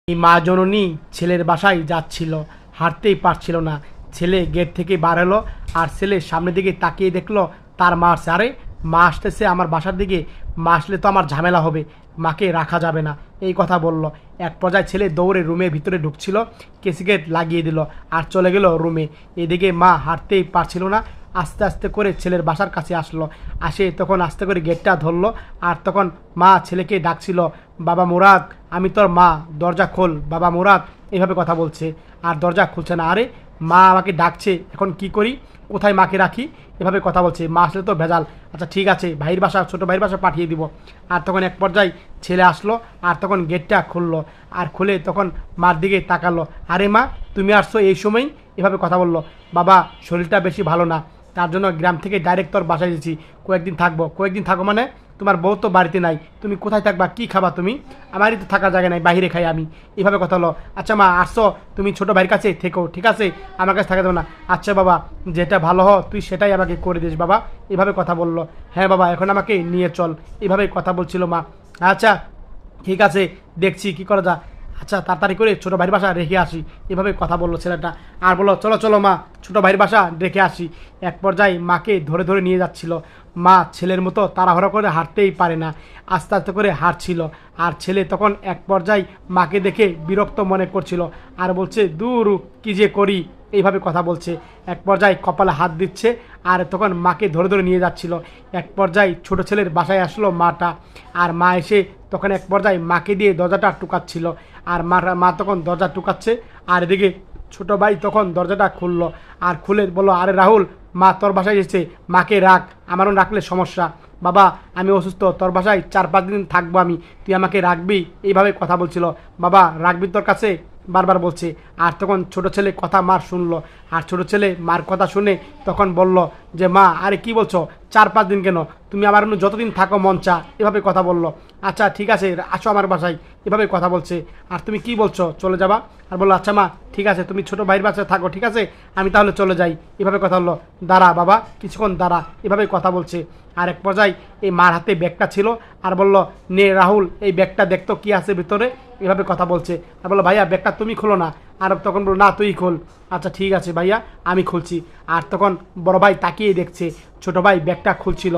এই মা জননী ছেলের বাসায় যাচ্ছিল, হাঁটতেই পারছিল না। ছেলে গেট থেকে বার হলো আর ছেলে সামনের দিকে তাকিয়ে দেখলো তার মা আসছে। আরে মা আসতেছে আমার বাসার দিকে, মা আসলে তো আমার ঝামেলা হবে, মাকে রাখা যাবে না, এই কথা বলল। এক পর্যায়ে ছেলে দৌড়ে রুমের ভিতরে ঢুকছিল, কেসি গেট লাগিয়ে দিল আর চলে গেল রুমে। এদিকে মা হাঁটতেই পারছিল না, আস্তে আস্তে করে ছেলের বাসার কাছে আসলো। আসে তখন আস্তে করে গেটটা ধরলো আর তখন মা ছেলেকে ডাকছিল, বাবা মুরাদ আমি তোর মা, দরজা খোল বাবা মুরাদ, এইভাবে কথা বলছে আর দরজা খুলছে না। আরে মা আমাকে ডাকছে, এখন কি করি, কোথায় মাকে রাখি, এভাবে কথা বলছে। মা আসলে তো ভেজাল, আচ্ছা ঠিক আছে ভাইয়ের বাসা, ছোটো ভাইয়ের বাসা পাঠিয়ে দিব। আর তখন এক পর্যায়ে ছেলে আসলো আর তখন গেটটা খুললো আর খুলে তখন মার দিকে তাকালো। আরে মা তুমি আসছো এই সময়ই, এভাবে কথা বললো। বাবা শরীরটা বেশি ভালো না, তার জন্য গ্রাম থেকে ডাইরেক্ট তোর বাসায় এসেছি, কয়েকদিন থাকবো। কয়েকদিন থাকো মানে তোমার বউ তো বাড়িতে নাই, তুমি কোথায় থাকবা, কি খাবা তুমি, আমারই তো থাকার জায়গা নাই, বাইরে খাই আমি, এভাবে কথা হলো। আচ্ছা মা আসছো, তুমি ছোটো ভাইয়ের কাছে থেকো, ঠিক আছে, আমার কাছে থাকা যাবে না। আচ্ছা বাবা যেটা ভালো হ তুই সেটাই আমাকে করে দিস বাবা, এভাবে কথা বললো। হ্যাঁ বাবা এখন আমাকে নিয়ে চল, এভাবে কথা বলছিল মা। আচ্ছা ঠিক আছে দেখছি কি করা যায়, আচ্ছা তাড়াতাড়ি করে ছোটো ভাইয়ের বাসা রেখে আসি, এভাবে কথা বললো ছেলেটা। আর বললো চলো চলো মা ছোটো ভাইয়ের বাসা রেখে আসি। এক পর্যায়ে মাকে ধরে ধরে নিয়ে যাচ্ছিল। মা ছেলের মতো তাড়াহুড়ো করে হাঁটতেই পারে না, আস্তে আস্তে করে হাঁটছিল। আর ছেলে তখন এক পর্যায়ে মাকে দেখে বিরক্ত মনে করছিল আর বলছে দূর কী যে করি, এইভাবে কথা বলছে। এক পর্যায়ে কপালে হাত দিচ্ছে আর তখন মাকে ধরে ধরে নিয়ে যাচ্ছিল। এক পর্যায়ে ছোটো ছেলের বাসায় আসলো মাটা, আর মা এসে তখন এক পর্যায়ে মাকে দিয়ে দরজাটা টুকাচ্ছিল। আর মা তখন দরজা টুকাচ্ছে আর এদিকে ছোটো ভাই তখন দরজাটা খুললো আর খুলে বললো, আরে রাহুল মা তোর বাসায় এসেছে, মাকে রাখ, আমারও রাখলে সমস্যা, বাবা আমি অসুস্থ, তোর বাসায় 4-5 দিন থাকবো আমি, তুই আমাকে রাখবি, এইভাবে কথা বলছিল। বাবা রাখবি তোর কাছে বারবার বলছে। আর তখন ছোটো ছেলে কথা মার শুনলো আর ছোটো ছেলে মার কথা শুনে তখন বলল যে মা আরে কি বলছো, 4-5 দিন কেন, তুমি আমার যতদিন থাকো মন চা, এভাবে কথা বললো। আচ্ছা ঠিক আছে আসো আমার বাসায়, এভাবে কথা বলছে। আর তুমি কি বলছো চলে যাবা, আর বললো আচ্ছা মা ঠিক আছে তুমি ছোটো ভাইয়ের বাসায় থাকো, ঠিক আছে আমি তাহলে চলে যাই, এভাবে কথা বললো। দাঁড়া বাবা কিছুক্ষণ দাঁড়া, এভাবে কথা বলছে। আর এক পর্যায়ে এই মার হাতে ব্যাগটা ছিল আর বলল, নে রাহুল এই ব্যাগটা দেখতো কি আছে ভিতরে, এভাবে কথা বলছে। আর বললো ভাইয়া ব্যাগটা তুমি খোলো না, আর তখন বললো না তুই খোল। আচ্ছা ঠিক আছে ভাইয়া আমি খুলছি। আর তখন বড় ভাই তাকিয়ে দেখছে ছোটো ভাই ব্যাগটা খুলছিল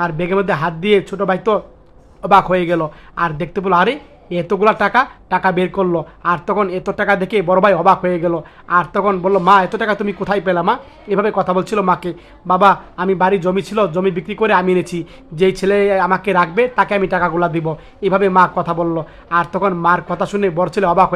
আর ব্যাগের মধ্যে হাত দিয়ে ছোটো ভাই তো অবাক হয়ে গেল আর দেখতে পেলো আরে এতগুলা টাকা, টাকা বের করলো। আর তখন এত টাকা দেখে বড় ভাই অবাক হয়ে গেল আর তখন বললো মা এত টাকা তুমি কোথায় পেলা মা, এভাবে কথা বলছিল মাকে। বাবা আমি বাড়ি জমি ছিল, জমি বিক্রি করে আমি এনেছি, যেই ছেলে আমাকে রাখবে তাকে আমি টাকাগুলা দিব, এভাবে মা কথা বললো। আর তখন মার কথা শুনে বড় ছেলে অবাক